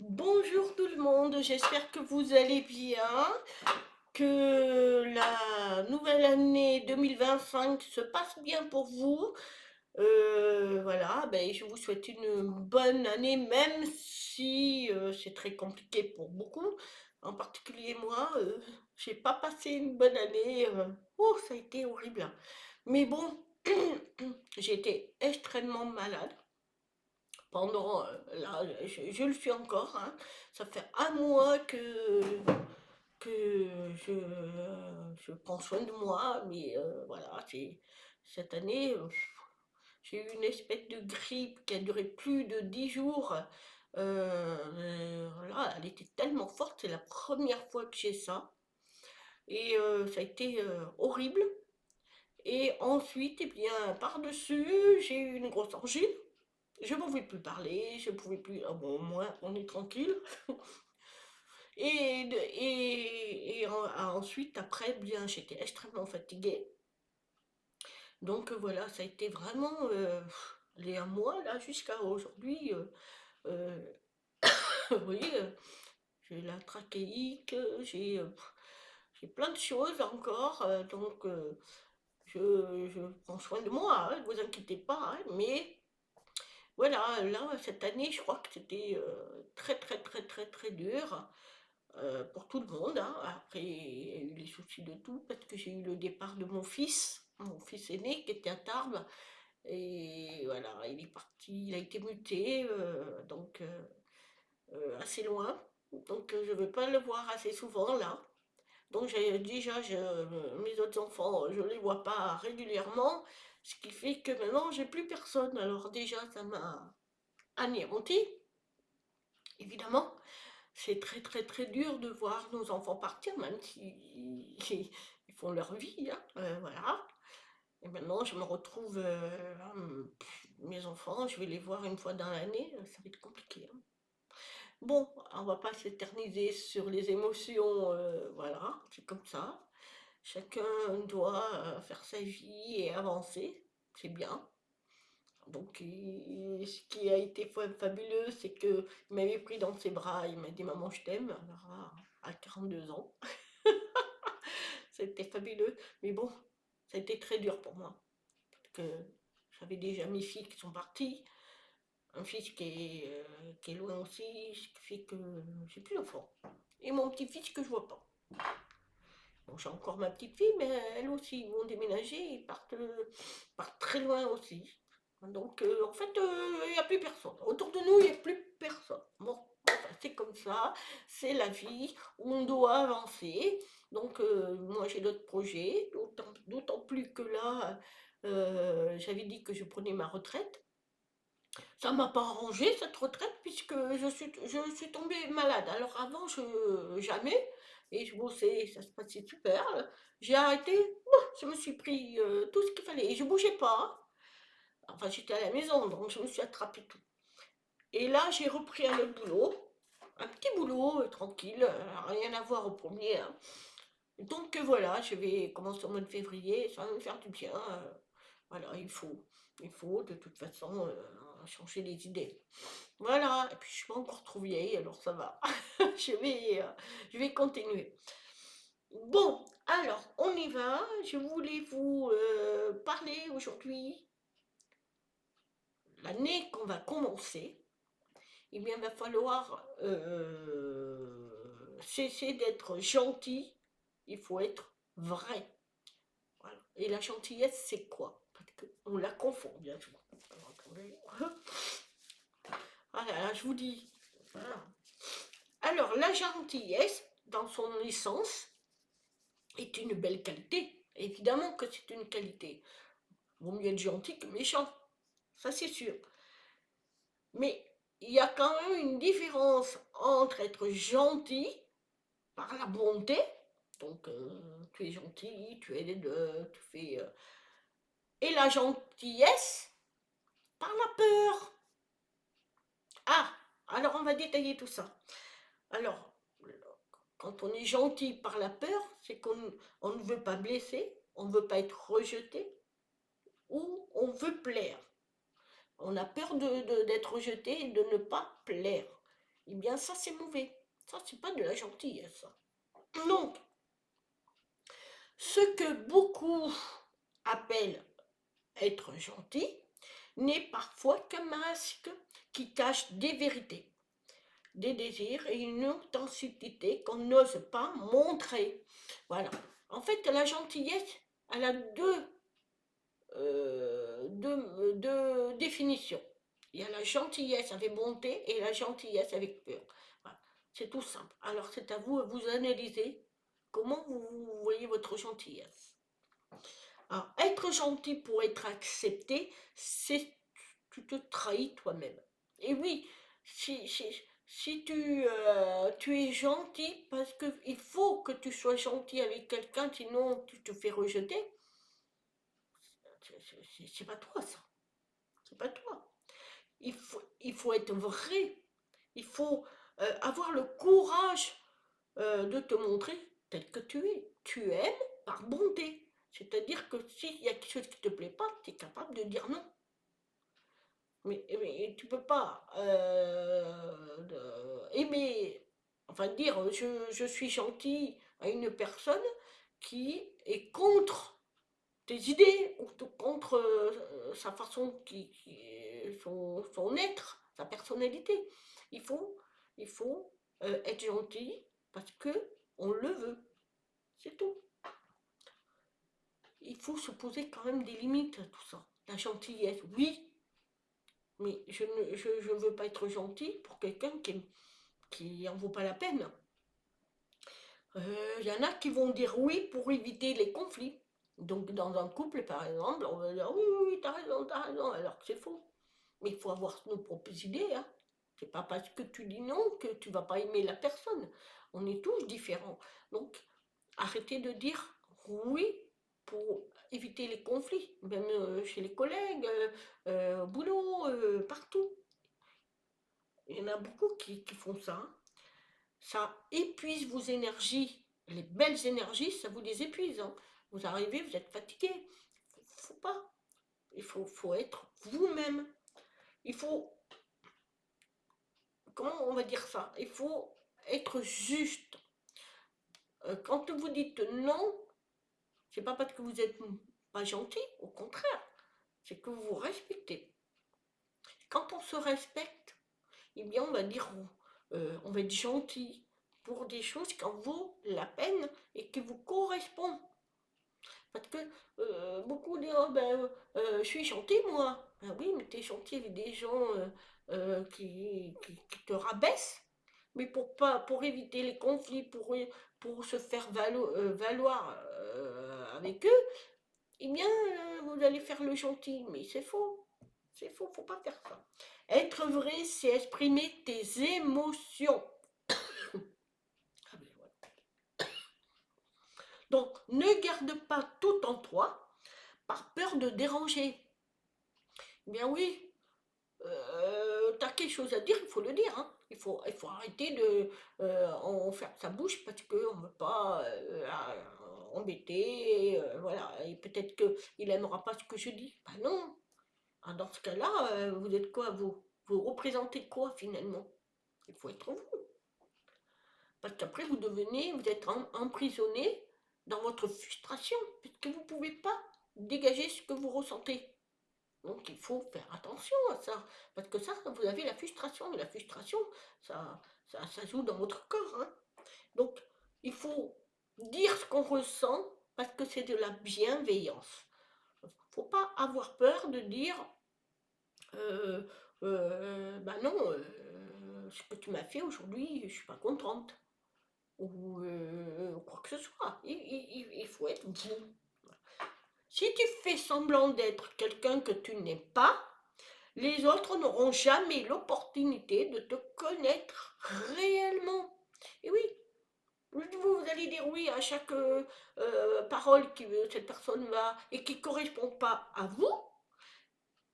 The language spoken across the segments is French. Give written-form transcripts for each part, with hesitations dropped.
Bonjour tout le monde, j'espère que vous allez bien, que la nouvelle année 2025 se passe bien pour vous. Voilà, ben, je vous souhaite une bonne année, même si c'est très compliqué pour beaucoup. En particulier moi, j'ai pas passé une bonne année. Oh, ça a été horrible, hein. Mais bon, j'ai été extrêmement malade pendant, là, je le suis encore, hein. Ça fait un mois que je prends soin de moi, mais voilà, cette année, j'ai eu une espèce de grippe qui a duré plus de 10 jours. Là, elle était tellement forte, c'est la première fois que j'ai ça. Et ça a été horrible. Et ensuite, eh bien, par-dessus, j'ai eu une grosse angine. Je ne pouvais plus parler, je ne pouvais plus. Ah bon, au moins, on est tranquille. Ensuite, après, bien, j'étais extrêmement fatiguée. Donc voilà, ça a été vraiment les un mois là jusqu'à aujourd'hui. Euh, vous voyez, j'ai la trachéite, j'ai plein de choses encore. Donc je prends soin de moi, hein, ne vous inquiétez pas, hein, mais voilà, là, cette année, je crois que c'était très, très, très, très, très dur pour tout le monde, hein. Après, il y a eu les soucis de tout, parce que j'ai eu le départ de mon fils aîné, qui était à Tarbes. Et voilà, il est parti, il a été muté, donc assez loin. Donc, je ne vais pas le voir assez souvent là. Donc, déjà, mes autres enfants, je ne les vois pas régulièrement, ce qui fait que maintenant, j'ai plus personne. Alors, déjà, ça m'a anéanti, évidemment. C'est très très très dur de voir nos enfants partir, même s'ils ils font leur vie, hein, voilà. Et maintenant, je me retrouve, mes enfants, je vais les voir une fois dans l'année, ça va être compliqué, hein. Bon, on va pas s'éterniser sur les émotions, voilà, c'est comme ça. Chacun doit faire sa vie et avancer, c'est bien. Donc, ce qui a été fabuleux, c'est qu'il m'avait pris dans ses bras, il m'a dit maman, je t'aime. Alors, à 42 ans, c'était fabuleux. Mais bon, ça a été très dur pour moi. Parce que j'avais déjà mes filles qui sont parties, un fils qui est loin aussi, ce qui fait que j'ai plus d'enfants. Et mon petit-fils que je vois pas. Bon, j'ai encore ma petite fille, mais elle aussi, ils vont déménager, partent très loin aussi. Donc, en fait, il n'y a plus personne. Autour de nous, il n'y a plus personne. Bon, enfin, c'est comme ça, c'est la vie, on doit avancer. Donc, moi, j'ai d'autres projets, d'autant plus que là, j'avais dit que je prenais ma retraite. Ça m'a pas arrangé cette retraite puisque je suis tombée malade. Alors avant, jamais, et je bossais, ça se passait super. J'ai arrêté, bon, je me suis pris tout ce qu'il fallait et je bougeais pas. Enfin, j'étais à la maison, donc je me suis attrapé tout. Et là, j'ai repris un autre boulot, un petit boulot tranquille, rien à voir au premier, hein. Donc voilà, je vais commencer au mois de février, ça va me faire du bien. Voilà, il faut de toute façon changer les idées. Voilà, et puis je suis pas encore trop vieille, alors ça va. Je vais continuer. Bon, alors on y va. Je voulais vous parler aujourd'hui, l'année qu'on va commencer. Eh bien, il va falloir cesser d'être gentil. Il faut être vrai. Voilà. Et la gentillesse, c'est quoi? Parce qu'on la confond bien souvent. Alors, attendez. Ah là là, je vous dis. Voilà. Alors, la gentillesse, dans son essence, est une belle qualité. Évidemment que c'est une qualité. Vaut mieux être gentil que méchant. Ça, c'est sûr. Mais il y a quand même une différence entre être gentil par la bonté, donc tu es gentil, tu aides, tu fais, et la gentillesse par la peur. Ah, alors on va détailler tout ça. Alors, quand on est gentil par la peur, c'est qu'on ne veut pas blesser, on ne veut pas être rejeté, ou on veut plaire. On a peur d'être rejeté et de ne pas plaire. eh bien ça c'est mauvais. Ça c'est pas de la gentillesse. Donc, ce que beaucoup appellent être gentil n'est parfois qu'un masque qui cache des vérités, des désirs et une authenticité qu'on n'ose pas montrer. Voilà. En fait, la gentillesse, elle a deux définitions. Il y a la gentillesse avec bonté et la gentillesse avec peur. Voilà. C'est tout simple. Alors c'est à vous de vous analyser comment vous voyez votre gentillesse. Alors, être gentil pour être accepté, c'est tu te trahis toi-même. Et oui, si tu es gentil, parce qu'il faut que tu sois gentil avec quelqu'un, sinon tu te fais rejeter, c'est pas toi ça. C'est pas toi. Il faut être vrai. Il faut avoir le courage de te montrer tel que tu es. Tu aimes par bonté. C'est-à-dire que s'il y a quelque chose qui ne te plaît pas, tu es capable de dire non. Mais tu peux pas aimer, enfin dire je suis gentil à une personne qui est contre tes idées ou contre sa façon, son être, sa personnalité. Il faut, il faut être gentil parce que on le veut. C'est tout. Il faut se poser quand même des limites à tout ça. La gentillesse, oui, mais je ne veux pas être gentil pour quelqu'un qui en vaut pas la peine. Il y en a qui vont dire oui pour éviter les conflits. Donc dans un couple, par exemple, on va dire oui, oui, t'as raison, alors que c'est faux. Mais il faut avoir nos propres idées. Hein. C'est pas parce que tu dis non que tu vas pas aimer la personne. On est tous différents. Donc arrêtez de dire oui pour éviter les conflits, même chez les collègues, au boulot, partout. Il y en a beaucoup qui font ça. Hein. Ça épuise vos énergies. Les belles énergies, ça vous les épuise. Hein. Vous arrivez, vous êtes fatigué. Faut pas. Il faut être vous-même. Il faut, comment on va dire ça? Il faut être juste. Quand vous dites non, c'est pas parce que vous êtes pas gentil, au contraire, c'est que vous vous respectez. Quand on se respecte, eh bien on va dire, on va être gentil pour des choses qui en vaut la peine et qui vous correspondent. Parce que beaucoup disent, oh, ben, je suis gentil moi. Ben oui, mais tu es gentil avec des gens qui te rabaissent. Mais pour éviter les conflits, pour se faire valoir avec eux, eh bien, vous allez faire le gentil. Mais c'est faux. C'est faux, faut pas faire ça. Être vrai, c'est exprimer tes émotions. Ah ben voilà. Donc, ne garde pas tout en toi par peur de déranger. Eh bien oui, t'as quelque chose à dire, il faut le dire. Hein. Il faut arrêter de en faire sa bouche parce qu'on ne veut pas embêter. Voilà. Et peut-être qu'il n'aimera pas ce que je dis. Ben non. Ah, dans ce cas-là, vous êtes quoi, vous représentez quoi finalement? Il faut être vous. Parce qu'après, vous êtes emprisonné dans votre frustration, puisque vous ne pouvez pas dégager ce que vous ressentez. Donc il faut faire attention à ça, parce que ça, vous avez la frustration, et la frustration, ça joue dans votre corps. Hein. Donc il faut dire ce qu'on ressent, parce que c'est de la bienveillance. Il ne faut pas avoir peur de dire, euh, bah non, ce que tu m'as fait aujourd'hui, je ne suis pas contente. Ou quoi que ce soit. Il faut être vous. Si tu fais semblant d'être quelqu'un que tu n'es pas, les autres n'auront jamais l'opportunité de te connaître réellement. Et oui, vous allez dire oui à chaque parole que cette personne va et qui ne correspond pas à vous.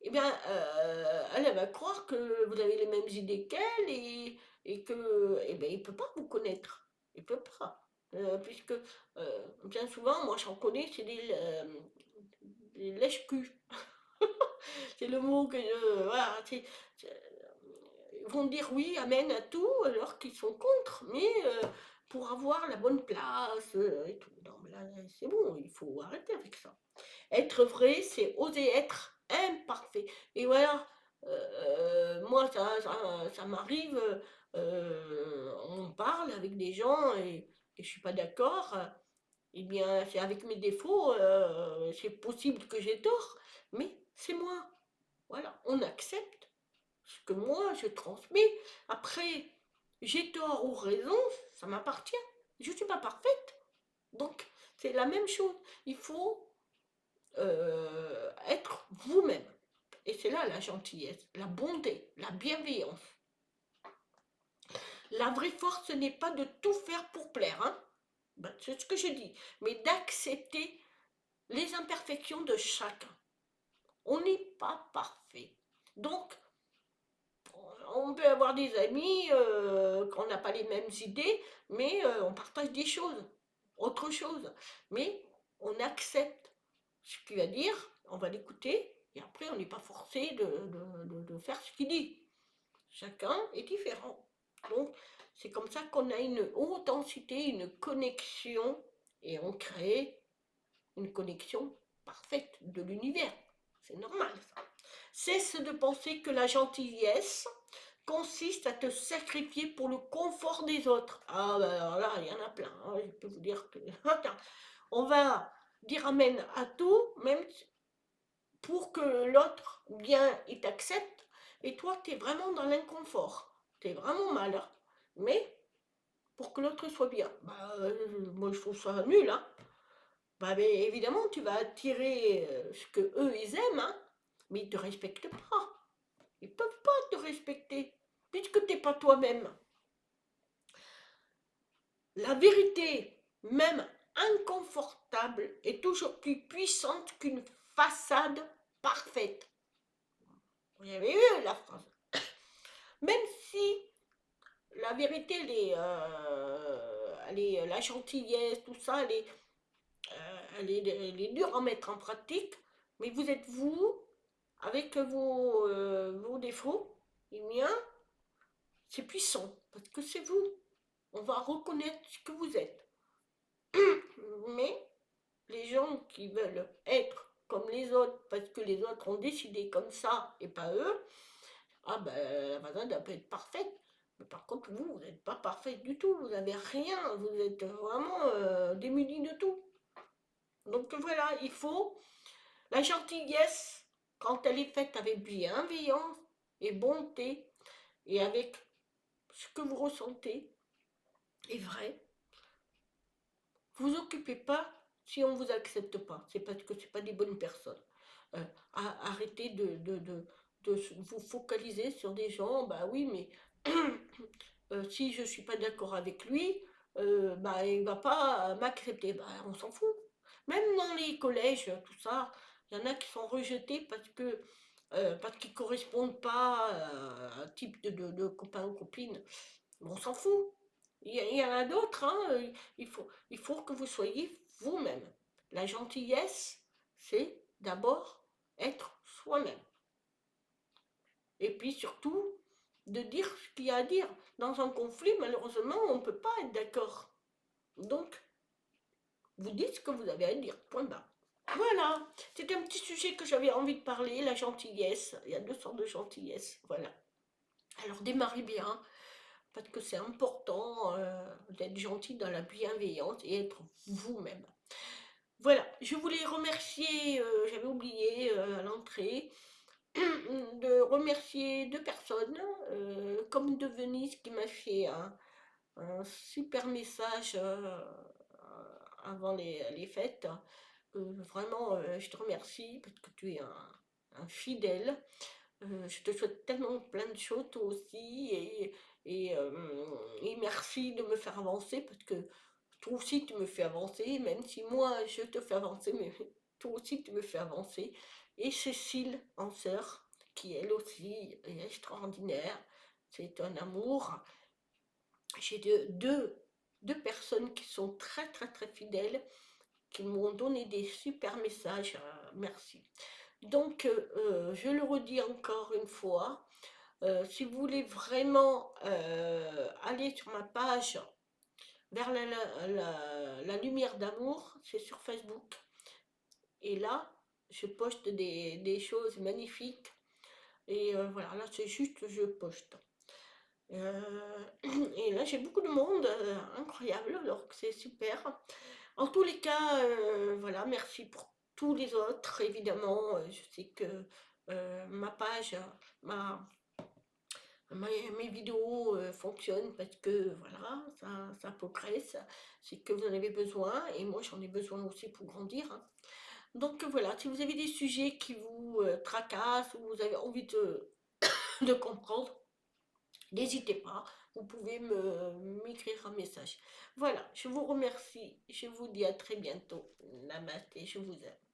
Eh bien, elle va croire que vous avez les mêmes idées qu'elle et que, eh bien, il ne peut pas vous connaître. Il ne peut pas. Puisque bien souvent, moi j'en connais, c'est des lèche-culs. C'est le mot que je. Voilà, vont dire oui, amen à tout, alors qu'ils sont contre, mais pour avoir la bonne place et tout. Non, mais là, c'est bon, il faut arrêter avec ça. Être vrai, c'est oser être imparfait. Et voilà, moi, ça m'arrive, on parle avec des gens et je suis pas d'accord. Eh bien, c'est avec mes défauts, c'est possible que j'ai tort, mais c'est moi. Voilà, on accepte ce que moi je transmets. Après, j'ai tort ou raison, ça m'appartient. Je ne suis pas parfaite. Donc, c'est la même chose. Il faut être vous-même. Et c'est là la gentillesse, la bonté, la bienveillance. La vraie force, ce n'est pas de tout faire pour plaire, hein. Ben, c'est ce que je dis, mais d'accepter les imperfections de chacun. On n'est pas parfait. Donc, on peut avoir des amis, qu'on n'a pas les mêmes idées, mais on partage des choses, autre chose. Mais on accepte ce qu'il va dire, on va l'écouter, et après on n'est pas forcé de faire ce qu'il dit. Chacun est différent. Donc c'est comme ça qu'on a une authenticité, une connexion, et on crée une connexion parfaite de l'univers. C'est normal ça. Cesse de penser que la gentillesse consiste à te sacrifier pour le confort des autres. Ah ben alors là, il y en a plein, hein, je peux vous dire que... On va dire amen à tout, même pour que l'autre, bien, il t'accepte, et toi, tu es vraiment dans l'inconfort. Tu es vraiment mal, hein. Mais pour que l'autre soit bien. Bah, moi, je trouve ça nul, hein. Bah, mais évidemment, tu vas attirer ce que eux ils aiment, hein, mais ils ne te respectent pas. Ils ne peuvent pas te respecter, puisque tu n'es pas toi-même. La vérité, même inconfortable, est toujours plus puissante qu'une façade parfaite. Vous avez vu la phrase. Même si la vérité, la gentillesse, tout ça, elle est dure à mettre en pratique, mais vous êtes vous, avec vos défauts, les miens, c'est puissant, parce que c'est vous. On va reconnaître ce que vous êtes. Mais les gens qui veulent être comme les autres, parce que les autres ont décidé comme ça et pas eux, ah ben la façade elle peut être parfaite. Mais par contre, vous n'êtes pas parfaite du tout, vous n'avez rien, vous êtes vraiment démunis de tout. Donc voilà, il faut la gentillesse, quand elle est faite avec bienveillance et bonté, et avec ce que vous ressentez, est vrai. Vous occupez pas si on ne vous accepte pas. C'est parce que ce pas des bonnes personnes. Arrêtez de vous focaliser sur des gens, bah oui, mais si je ne suis pas d'accord avec lui, bah, il ne va pas m'accepter. Bah, on s'en fout. Même dans les collèges, tout ça, il y en a qui sont rejetés parce qu'ils ne correspondent pas à un type de copain ou copine. On s'en fout. Il y en a d'autres, hein, il faut que vous soyez vous-même. La gentillesse, c'est d'abord être soi-même. Et puis surtout, de dire ce qu'il y a à dire. Dans un conflit, malheureusement, on ne peut pas être d'accord. Donc, vous dites ce que vous avez à dire, point barre. Voilà, c'était un petit sujet que j'avais envie de parler, la gentillesse. Il y a deux sortes de gentillesse, voilà. Alors démarrez bien, parce que c'est important d'être gentil dans la bienveillance et être vous-même. Voilà, je voulais remercier, j'avais oublié à l'entrée, de remercier deux personnes, comme de Venise qui m'a fait un super message avant les fêtes. Vraiment, je te remercie parce que tu es un fidèle. Je te souhaite tellement plein de choses toi aussi et merci de me faire avancer parce que toi aussi tu me fais avancer, même si moi je te fais avancer, mais toi aussi tu me fais avancer. Et Cécile en sœur, qui elle aussi est extraordinaire, c'est un amour. J'ai deux personnes qui sont très très très fidèles, qui m'ont donné des super messages, merci. Donc, je le redis encore une fois, Si vous voulez vraiment aller sur ma page vers la lumière d'amour, c'est sur Facebook. Et là, je poste des choses magnifiques. Et voilà, là, c'est juste, je poste. Et là, j'ai beaucoup de monde, incroyable, alors que c'est super. En tous les cas, voilà, merci pour tous les autres, évidemment. Je sais que ma page, ma, mes vidéos fonctionnent parce que voilà, ça progresse. C'est que vous en avez besoin et moi j'en ai besoin aussi pour grandir, hein. Donc voilà, si vous avez des sujets qui vous tracassent ou vous avez envie de comprendre, n'hésitez pas, vous pouvez m'écrire un message. Voilà, je vous remercie, je vous dis à très bientôt. Namaste, je vous aime.